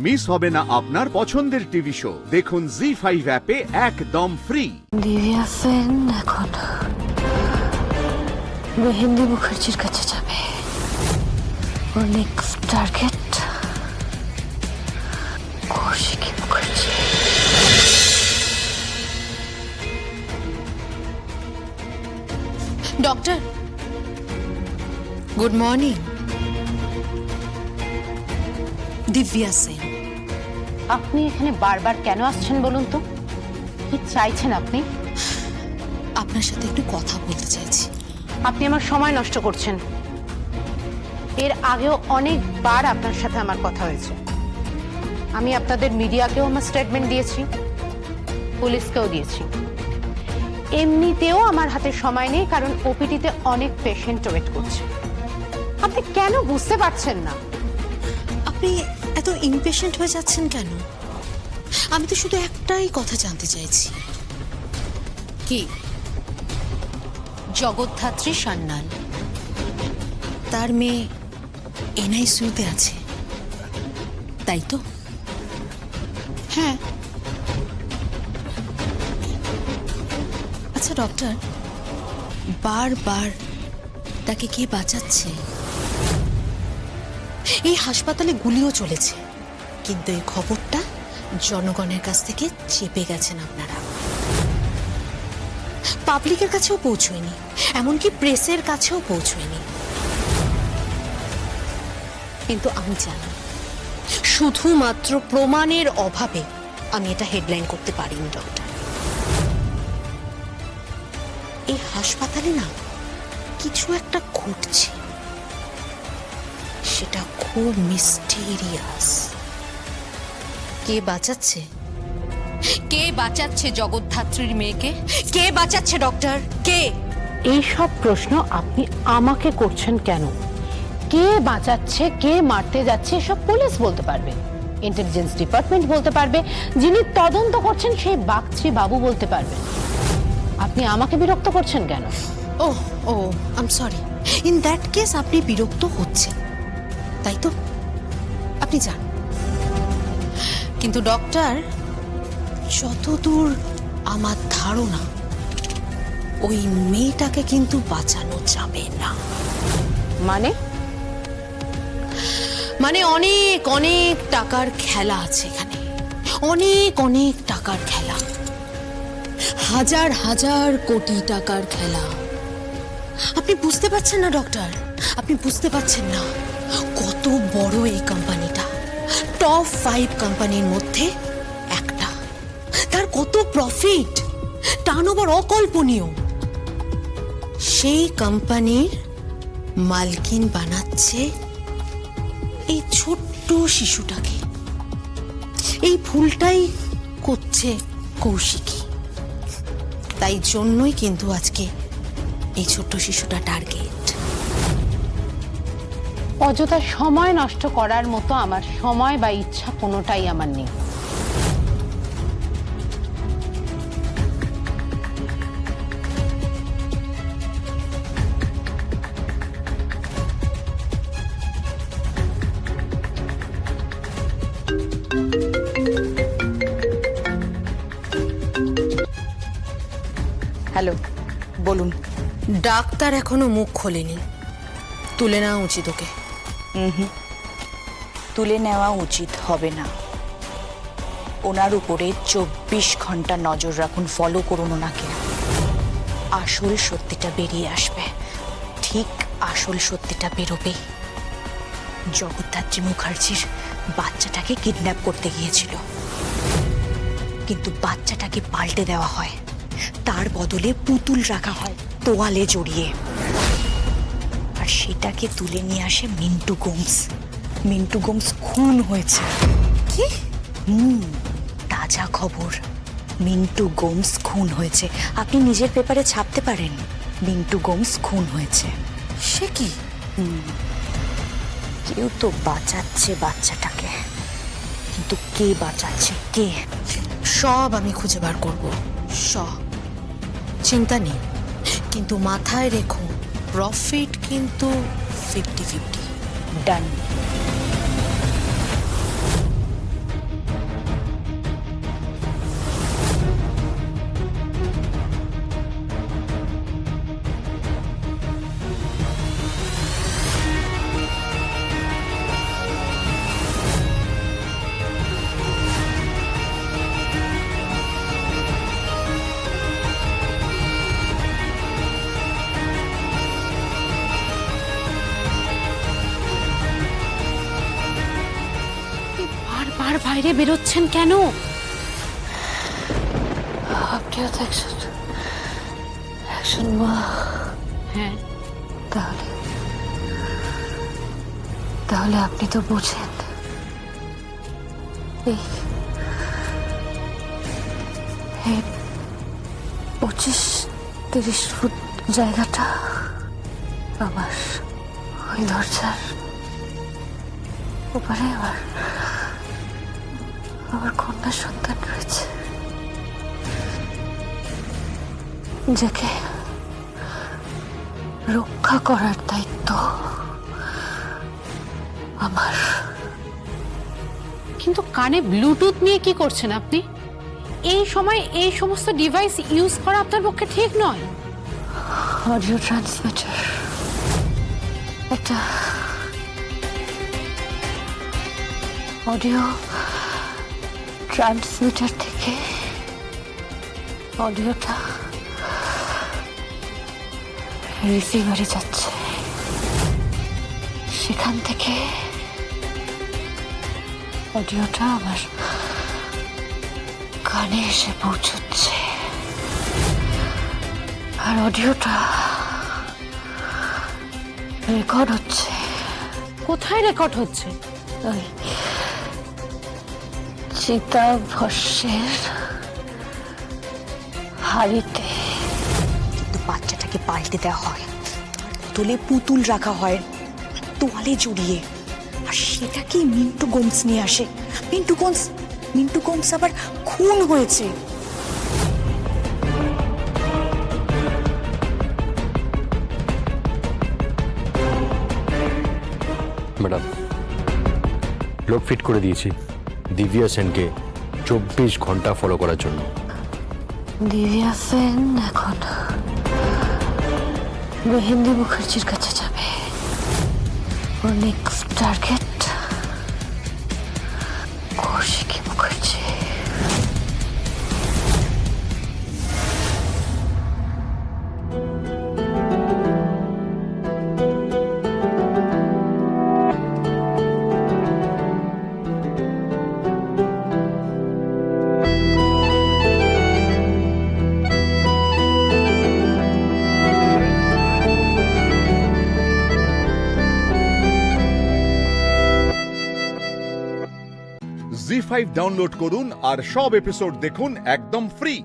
Miss হবে না আপনার পছন্দের টিভি শো। দেখুন জি5 অ্যাপে একদম ফ্রি। দিব্যা সেন এখন মেহেন্দি মুখার্জির কাছে যাবে। ওর next target Koushiki Mukherjee. Doctor, good morning. Divya Sen. আপনি এখানে বারবার কেন আসছেন বলুন তো? কি চাইছেন আপনি? আপনার সাথে একটু কথা বলতে চাইছি। আপনি আমার সময় নষ্ট করছেন। এর আগেও অনেকবার আপনার সাথে আমার কথা হয়েছে। আমি আপনাদের মিডিয়াকেও আমার স্টেটমেন্ট দিয়েছি, পুলিশকেও দিয়েছি। এমনিতেও আমার হাতে সময় নেই, কারণ ওপিডিতে অনেক পেশেন্ট ওয়েট করছে। আপনি কেন বুঝতে পারছেন না? আপনি এত ইমপেশেন্ট হয়ে যাচ্ছেন কেন? আমি তো শুধু একটাই কথা জানতে চাইছি। কি জগদ্ধাত্রী সান্যাল, তার মেয়ে এনআইসিইউতে আছে, তাই তো? হ্যাঁ। আচ্ছা ডক্টর, বারবার তাকে কে বাঁচাচ্ছে? এই হাসপাতালে গুলিও চলেছে, কিন্তু এই খবরটা জনগণের কাছ থেকে চেপে গেছেন আপনারা। পাবলিকের কাছেও পৌঁছয়নি, এমনকি প্রেসের কাছেও পৌঁছয়নি। কিন্তু আমি জানি, শুধুমাত্র প্রমাণের অভাবে আমি এটা হেডলাইন করতে পারিনি ডক্টর। এই হাসপাতালে না কিছু একটা ঘটছে, সেটা খুব মিস্টেরিয়াস। কে বাঁচাচ্ছে? কে বাঁচাচ্ছে জগদ্ধাত্রীর মেয়েকে? কে বাঁচাচ্ছে ডক্টর? কে? এই সব প্রশ্ন আপনি আমাকে করছেন কেন? কে বাঁচাচ্ছে, কে মারতে যাচ্ছে, সব পুলিশ বলতে পারবে, ইন্টেলিজেন্স ডিপার্টমেন্ট বলতে পারবে, যিনি তদন্ত করছেন সেই বাগচি বাবু বলতে পারবেন। আপনি আমাকে বিরক্ত করছেন কেন? ও ও I am sorry. In that case আপনি বিরক্ত হচ্ছেন, তাই তো? আপনি যান। কিন্তু ডক্টর, যতদূর আমার ধারণা, ওই মেয়েটাকে কিন্তু বাঁচানো যাবে না। মানে? মানে অনেক অনেক টাকার খেলা আছে এখানে, অনেক অনেক টাকার খেলা, হাজার হাজার কোটি টাকার খেলা। আপনি বুঝতে পারছেন না ডক্টর, আপনি বুঝতে পারছেন না কত বড় এই কোম্পানিটা। টপ 5 কোম্পানির মধ্যে একটা, তার কত প্রফিট, টার্নওভার অকল্পনীয়। সেই কোম্পানির মালকিন বানাচ্ছে এই ছোট্ট শিশুটাকে। এই ভুলটাই করছে কৌশিকী। তাই জন্যই কিন্তু আজকে এই ছোট্ট শিশুটা টার্গেট। অযথা সময় নষ্ট করার মতো আমার সময় বা ইচ্ছা কোনোটাই আমার নেই। হ্যালো, বলুন। ডাক্তার এখনো মুখ খোলেনি, তুলে নেওয়া উচিত ওকে। তুলে নেওয়া উচিত হবে না। ওনার উপরে 24 ঘন্টা নজর রাখুন, ফলো করুন ওনাকে। আসল সত্যিটা বেরিয়ে আসবে, ঠিক আসল সত্যিটা বেরোবেই। জগদ্ধাত্রী মুখার্জির বাচ্চাটাকে কিডন্যাপ করতে গিয়েছিল, কিন্তু বাচ্চাটাকে পাল্টে দেওয়া হয়, তার বদলে পুতুল রাখা হয় তোয়ালে জড়িয়ে। আর সেটাকে তুলে নিয়ে আসে মিন্টু গোমস। মিন্টু গোমস খুন হয়েছে। কি? তাজা খবর, মিন্টু গোমস খুন হয়েছে। আপনি নিজের পেপারে ছাপতে পারেন, মিন্টু গোমস খুন হয়েছে। সে কি? কেউ তো বাঁচাচ্ছে বাচ্চাটাকে, কিন্তু কে বাঁচাচ্ছে, কে? সব আমি খুঁজে বার করব, সব। চিন্তা নেই, কিন্তু মাথায় রেখো প্রফিট কিন্তু 50-50। ডান। আর বাইরে বেরোচ্ছেন কেন? আপনিও তো একজন একজন মা। হ্যাঁ, তাহলে তাহলে আপনি তো বুঝেন এই এই 25-30 ফুট জায়গাটা আমার, ওই দরজার ওপারে আমার কন্যা সন্তান রয়েছে, যাকে রক্ষা করার দায়িত্ব আমার। কিন্তু কানে ব্লুটুথ নিয়ে কি করছেন আপনি? এই সময় এই সমস্ত ডিভাইস ইউজ করা আপনার পক্ষে ঠিক নয়। অডিও ট্রান্সমিটার, একটা অডিও ট্রান্সমিটার থেকে অডিওটা রিসিভারে যাচ্ছে, সেখান থেকে অডিওটা আমার কানে এসে পৌঁছচ্ছে, আর অডিওটা রেকর্ড হচ্ছে। কোথায় রেকর্ড হচ্ছে? ওই চিতা ভস্যের হাড়িতে। কিন্তু বাচ্চাটাকে পাল্টে দেওয়া হয়, তার বদলে পুতুল রাখা হয় তোয়ালে জড়িয়ে। আর সেটা কি মিন্টু গোমস নিয়ে আসে। মিন্টু গোমস আবার খুন হয়েছে। ম্যাডাম, লোক ফিট করে দিয়েছি দিব্যা সেনকে 24 ঘন্টা ফলো করার জন্য। দিব্যা সেন এখন মেহেন্দি মুখার্জির কাছে যাবে। ওর next target Koushiki Mukherjee. Zee5 download করুন আর সব এপিসোড দেখুন একদম ফ্রি।